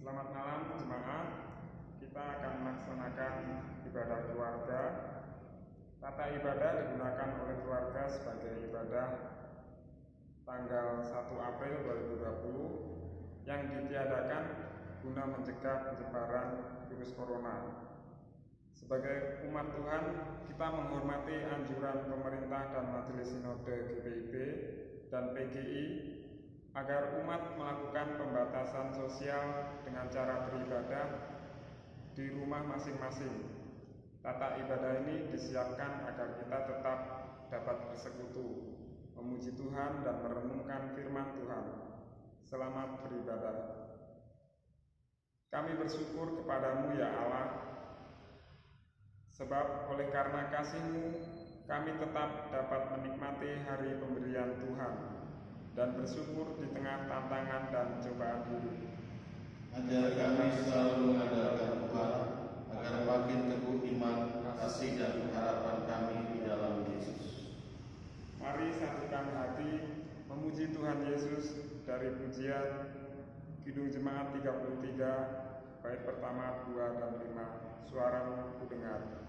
Selamat malam jemaat. Kita akan melaksanakan ibadah keluarga. Tata ibadah digunakan oleh keluarga sebagai ibadah tanggal 1 April 2020 yang ditiadakan guna mencegah penyebaran virus corona. Sebagai umat Tuhan, kita menghormati anjuran pemerintah dan Majelis Sinode GPIB dan PGI agar umat melakukan pembatasan sosial dengan cara beribadah di rumah masing-masing. Tata ibadah ini disiapkan agar kita tetap dapat bersekutu, memuji Tuhan dan merenungkan firman Tuhan. Selamat beribadah. Kami bersyukur kepadamu ya Allah, sebab oleh karena kasih-Mu kami tetap dapat menikmati hari pemberian Tuhan dan bersyukur di tengah tantangan dan cobaan hidup. Ajar kami selalu mengandalkan Tuhan, agar makin teguh iman, kasih dan pengharapan kami di dalam Yesus. Mari satukan hati memuji Tuhan Yesus dari pujian Kidung Jemaat 33, bait pertama, 2, dan 5. Suaramu ku dengar.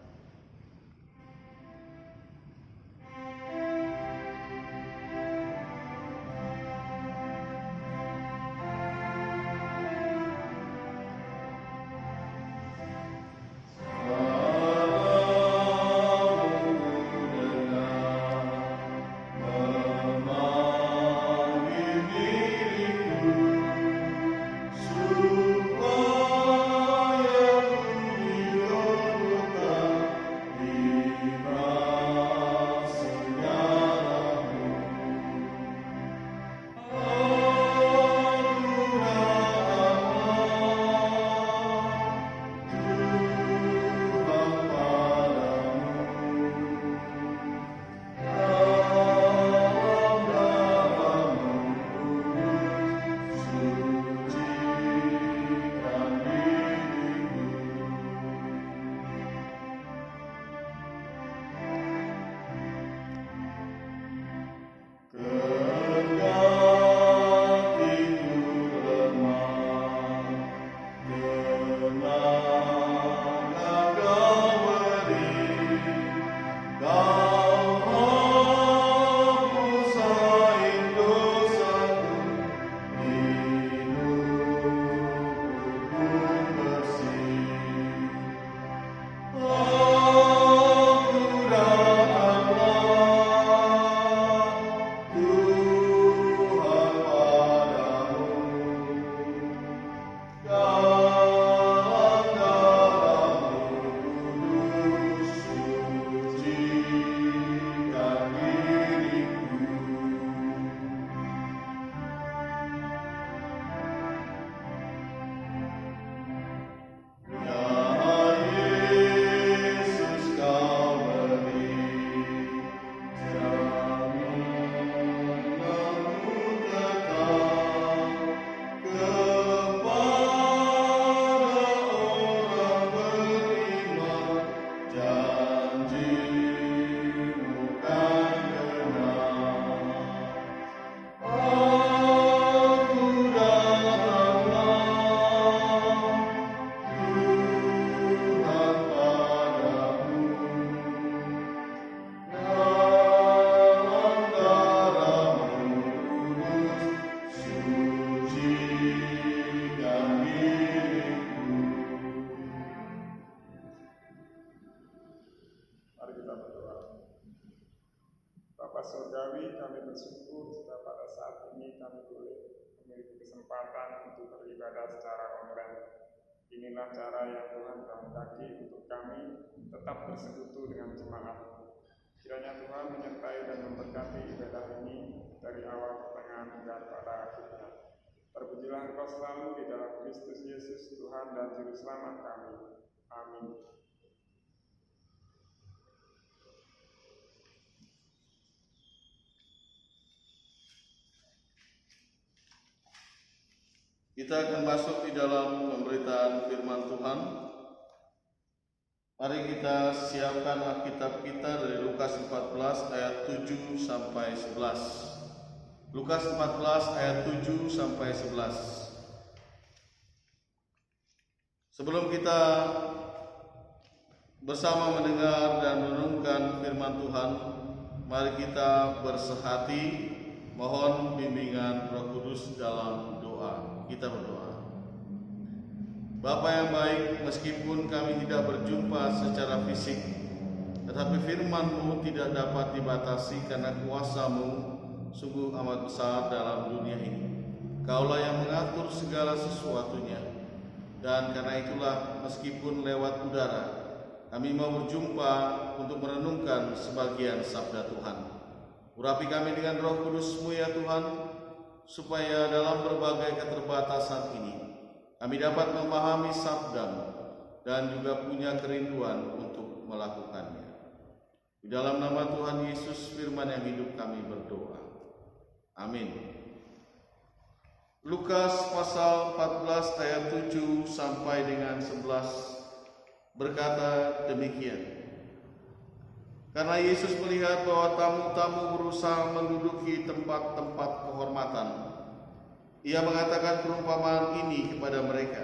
Surgawi, kami bersyukur jika pada saat ini kami boleh memiliki kesempatan untuk beribadah secara online. Inilah cara yang Tuhan kehendaki untuk kami tetap bersekutu dengan jemaat. Kiranya Tuhan menyertai dan memberkati ibadah ini dari awal, pertengahan, hingga pada akhirnya. Terpujilah Engkau selalu di dalam Kristus Yesus, Tuhan dan Juru Selamat kami. Amin. Kita akan masuk di dalam pemberitaan firman Tuhan. Mari kita siapkan Alkitab kita dari Lukas 14 ayat 7 sampai 11. Lukas 14 ayat 7 sampai 11. Sebelum kita bersama mendengar dan merenungkan firman Tuhan, mari kita bersehati mohon bimbingan Roh Kudus dalam doa. Kita berdoa. Bapa yang baik, meskipun kami tidak berjumpa secara fisik, tetapi firman-Mu tidak dapat dibatasi karena kuasa-Mu sungguh amat besar dalam dunia ini. Kaulah yang mengatur segala sesuatunya. Dan karena itulah meskipun lewat udara, kami mau berjumpa untuk merenungkan sebagian sabda Tuhan. Urapi kami dengan Roh Kudus-Mu ya Tuhan, supaya dalam berbagai keterbatasan ini kami dapat memahami sabda-Mu dan juga punya kerinduan untuk melakukannya. Di dalam nama Tuhan Yesus firman yang hidup kami berdoa. Amin. Lukas pasal 14 ayat 7 sampai dengan 11 berkata demikian. Karena Yesus melihat bahwa tamu-tamu berusaha menduduki tempat-tempat kehormatan, Ia mengatakan perumpamaan ini kepada mereka.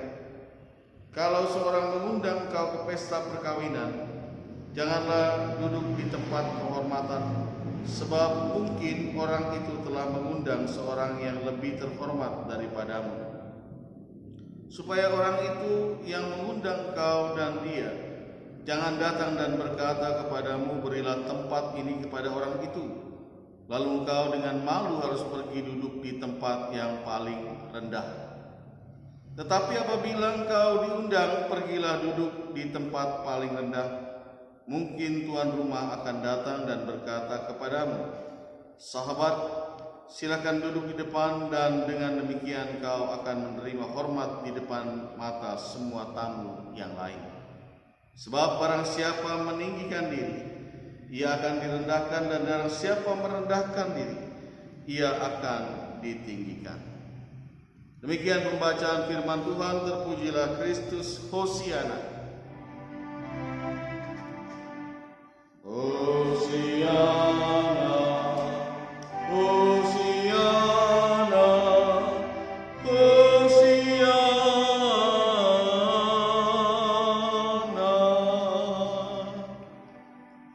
Kalau seorang mengundang kau ke pesta perkawinan, janganlah duduk di tempat kehormatan, sebab mungkin orang itu telah mengundang seorang yang lebih terhormat daripadamu. Supaya orang itu yang mengundang kau dan dia jangan datang dan berkata kepadamu, berilah tempat ini kepada orang itu, lalu engkau dengan malu harus pergi duduk di tempat yang paling rendah. Tetapi apabila engkau diundang, pergilah duduk di tempat paling rendah. Mungkin tuan rumah akan datang dan berkata kepadamu, sahabat, silakan duduk di depan, dan dengan demikian kau akan menerima hormat di depan mata semua tamu yang lain. Sebab barang siapa meninggikan diri, ia akan direndahkan, dan barang siapa merendahkan diri, ia akan ditinggikan. Demikian pembacaan firman Tuhan. Terpujilah Kristus. Hosiana. Hosiana, Hosiana, Hosiana.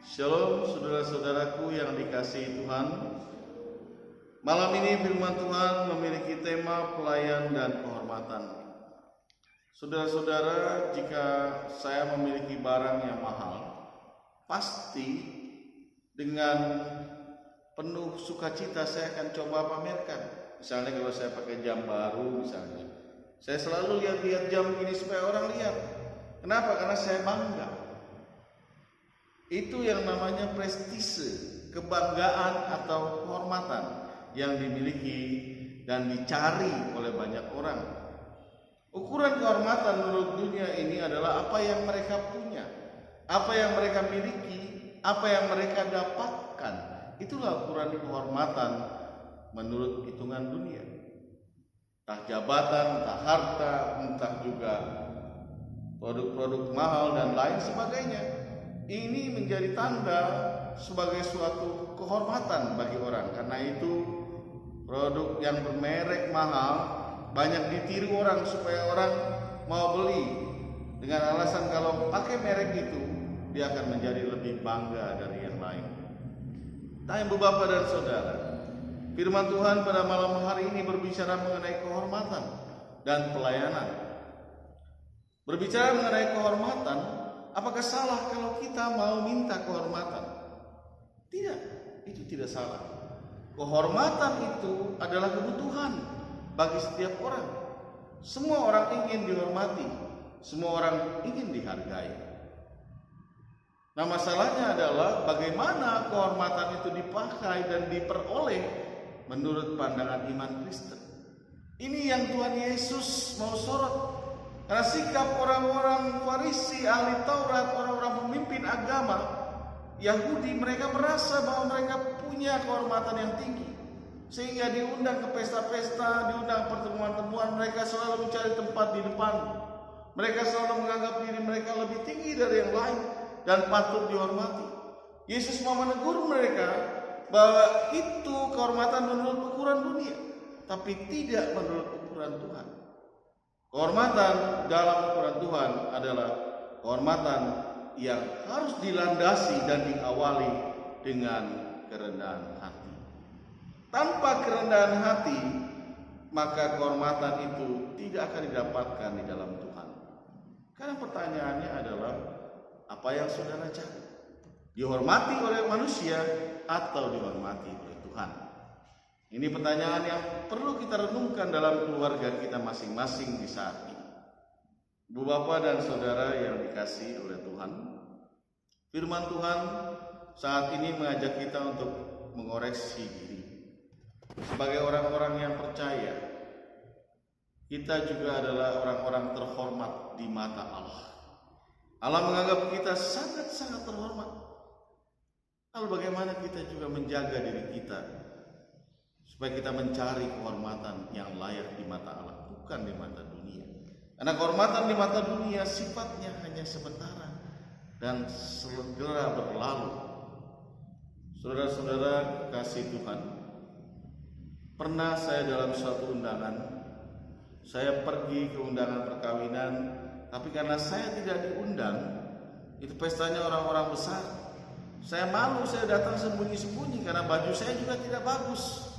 Shalom saudara-saudaraku yang dikasihi Tuhan. Malam ini firman Tuhan memiliki tema pelayan dan kehormatan. Saudara-saudara, jika saya memiliki barang yang mahal, pasti dengan penuh sukacita saya akan coba pamerkan. Misalnya kalau saya pakai jam baru misalnya, saya selalu lihat-lihat jam ini supaya orang lihat. Kenapa? Karena saya bangga. Itu yang namanya prestise, kebanggaan atau kehormatan yang dimiliki dan dicari oleh banyak orang. Ukuran kehormatan menurut dunia ini adalah apa yang mereka punya, apa yang mereka miliki, apa yang mereka dapatkan. Itulah ukuran kehormatan menurut hitungan dunia. Entah jabatan, entah harta, entah juga produk-produk mahal dan lain sebagainya. Ini menjadi tanda sebagai suatu kehormatan bagi orang. Karena itu produk yang bermerek mahal banyak ditiru orang supaya orang mau beli dengan alasan kalau pakai merek itu dia akan menjadi lebih bangga dari yang lain. Nah, Ibu Bapak dan Saudara, firman Tuhan pada malam hari ini berbicara mengenai kehormatan dan pelayanan. Berbicara mengenai kehormatan, apakah salah kalau kita mau minta kehormatan? Tidak, itu tidak salah. Kehormatan itu adalah kebutuhan bagi setiap orang. Semua orang ingin dihormati, semua orang ingin dihargai. Nah, masalahnya adalah bagaimana kehormatan itu dipakai dan diperoleh menurut pandangan iman Kristen. Ini yang Tuhan Yesus mau sorot. Karena sikap orang-orang Farisi, ahli Taurat, orang-orang pemimpin agama Yahudi, mereka merasa bahwa mereka punya kehormatan yang tinggi. Sehingga diundang ke pesta-pesta, diundang pertemuan-temuan, mereka selalu mencari tempat di depan. Mereka selalu menganggap diri mereka lebih tinggi dari yang lain dan patut dihormati. Yesus mau menegur mereka bahwa itu kehormatan menurut ukuran dunia, tapi tidak menurut ukuran Tuhan. Kehormatan dalam ukuran Tuhan adalah kehormatan yang harus dilandasi dan diawali dengan kerendahan hati. Tanpa kerendahan hati, maka kehormatan itu tidak akan didapatkan di dalam Tuhan. Karena pertanyaannya adalah, apa yang saudara cari? Dihormati oleh manusia atau dihormati oleh Tuhan? Ini pertanyaan yang perlu kita renungkan dalam keluarga kita masing-masing di saat ini. Ibu Bapak dan saudara yang dikasihi oleh Tuhan, firman Tuhan saat ini mengajak kita untuk mengoreksi diri. Sebagai orang-orang yang percaya, kita juga adalah orang-orang terhormat di mata Allah. Allah menganggap kita sangat-sangat terhormat. Lalu bagaimana kita juga menjaga diri kita supaya kita mencari kehormatan yang layak di mata Allah, bukan di mata dunia. Karena kehormatan di mata dunia sifatnya hanya sementara dan segera berlalu. Saudara-saudara kasih Tuhan, pernah saya dalam suatu undangan, saya pergi ke undangan perkawinan, tapi karena saya tidak diundang, itu pestanya orang-orang besar. Saya malu, saya datang sembunyi-sembunyi karena baju saya juga tidak bagus.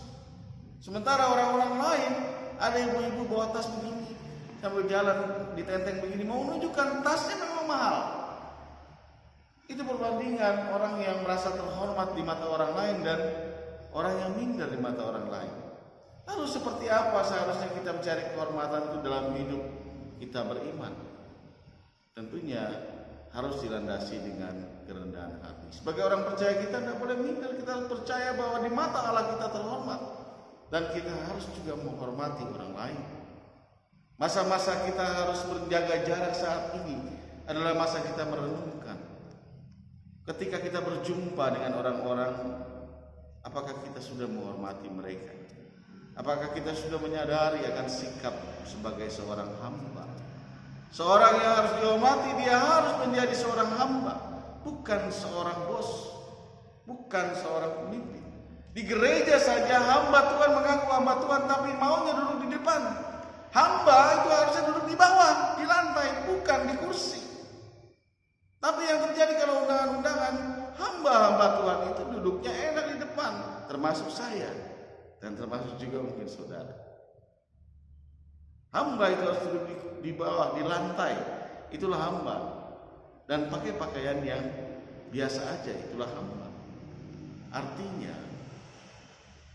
Sementara orang-orang lain, ada ibu-ibu bawa tas begini, sambil jalan ditenteng begini, mau menunjukkan tasnya memang mahal. Itu perbandingan orang yang merasa terhormat di mata orang lain dan orang yang minder di mata orang lain. Lalu seperti apa seharusnya kita mencari kehormatan itu dalam hidup kita beriman? Tentunya harus dilandasi dengan kerendahan hati. Sebagai orang percaya, kita tidak boleh minder. Kita harus percaya bahwa di mata Allah kita terhormat, dan kita harus juga menghormati orang lain. Masa-masa kita harus menjaga jarak saat ini adalah masa kita merenungkan. Ketika kita berjumpa dengan orang-orang, apakah kita sudah menghormati mereka? Apakah kita sudah menyadari akan sikap sebagai seorang hamba? Seorang yang harus dihormati, dia harus menjadi seorang hamba, bukan seorang bos, bukan seorang pemimpin. Di gereja saja hamba Tuhan mengaku hamba Tuhan, tapi maunya duduk di depan. Hamba itu harusnya duduk di bawah, di lantai, bukan di kursi. Tapi yang terjadi kalau undangan-undangan, hamba-hamba Tuhan itu duduknya enak di depan, termasuk saya dan termasuk juga mungkin saudara. Hamba itu harus duduk di bawah, di lantai, itulah hamba. Dan pakai pakaian yang biasa aja, itulah hamba. Artinya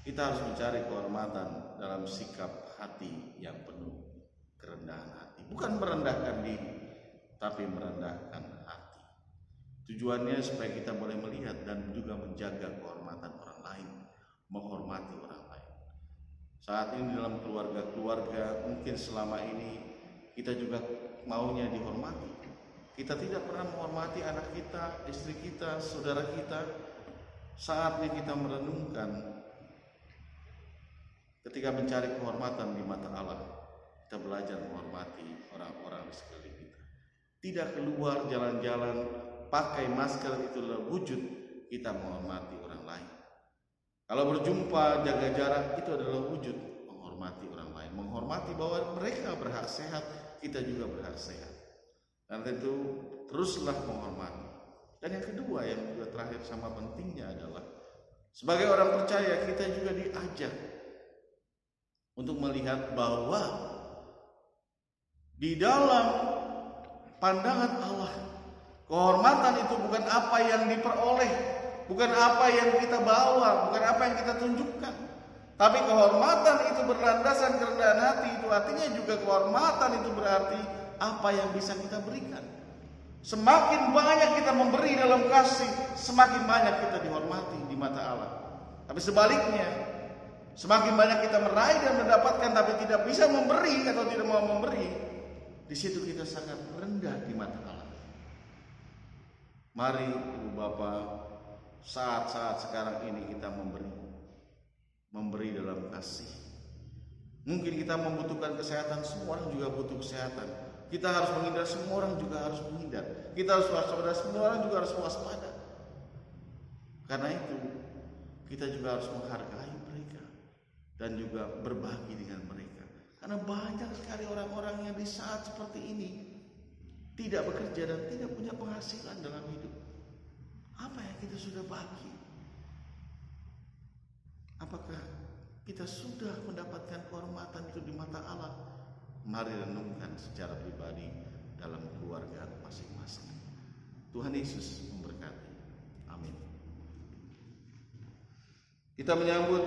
kita harus mencari kehormatan dalam sikap hati yang penuh kerendahan hati. Bukan merendahkan diri, tapi merendahkan hati. Tujuannya supaya kita boleh melihat dan juga menjaga kehormatan orang lain, menghormati orang lain. Saat ini dalam keluarga-keluarga, mungkin selama ini kita juga maunya dihormati. Kita tidak pernah menghormati anak kita, istri kita, saudara kita. Saatnya kita merenungkan. Ketika mencari kehormatan di mata Allah, kita belajar menghormati orang-orang di sekeliling kita. Tidak keluar jalan-jalan pakai masker, itulah wujud kita menghormati orang lain. Kalau berjumpa jaga jarak, itu adalah wujud menghormati orang lain. Menghormati bahwa mereka berhak sehat, kita juga berhak sehat. Dan tentu teruslah menghormati. Dan yang kedua, yang juga terakhir sama pentingnya adalah sebagai orang percaya, kita juga diajak untuk melihat bahwa di dalam pandangan Allah, kehormatan itu bukan apa yang diperoleh, bukan apa yang kita bawa, bukan apa yang kita tunjukkan. Tapi kehormatan itu berlandasan kerendahan hati, itu artinya juga kehormatan itu berarti apa yang bisa kita berikan. Semakin banyak kita memberi dalam kasih, semakin banyak kita dihormati di mata Allah. Tapi sebaliknya, semakin banyak kita meraih dan mendapatkan tapi tidak bisa memberi atau tidak mau memberi, di situ kita sangat rendah di mata Allah. Mari Ibu Bapak, saat-saat sekarang ini kita memberi dalam kasih. Mungkin kita membutuhkan kesehatan, semua orang juga butuh kesehatan. Kita harus menghindar, semua orang juga harus menghindar. Kita harus waspada, semua orang juga harus waspada. Karena itu kita juga harus menghargai mereka dan juga berbagi dengan mereka. Karena banyak sekali orang-orang yang di saat seperti ini tidak bekerja dan tidak punya penghasilan dalam hidup. Apa yang kita sudah bagi? Apakah kita sudah mendapatkan kehormatan itu di mata Allah? Mari renungkan secara pribadi dalam keluarga masing-masing. Tuhan Yesus memberkati. Amin. Kita menyambut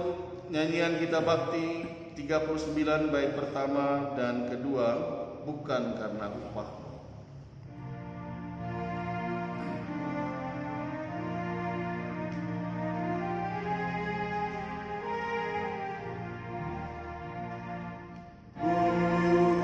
nyanyian kita bakti 39 bait pertama dan kedua, bukan karena upah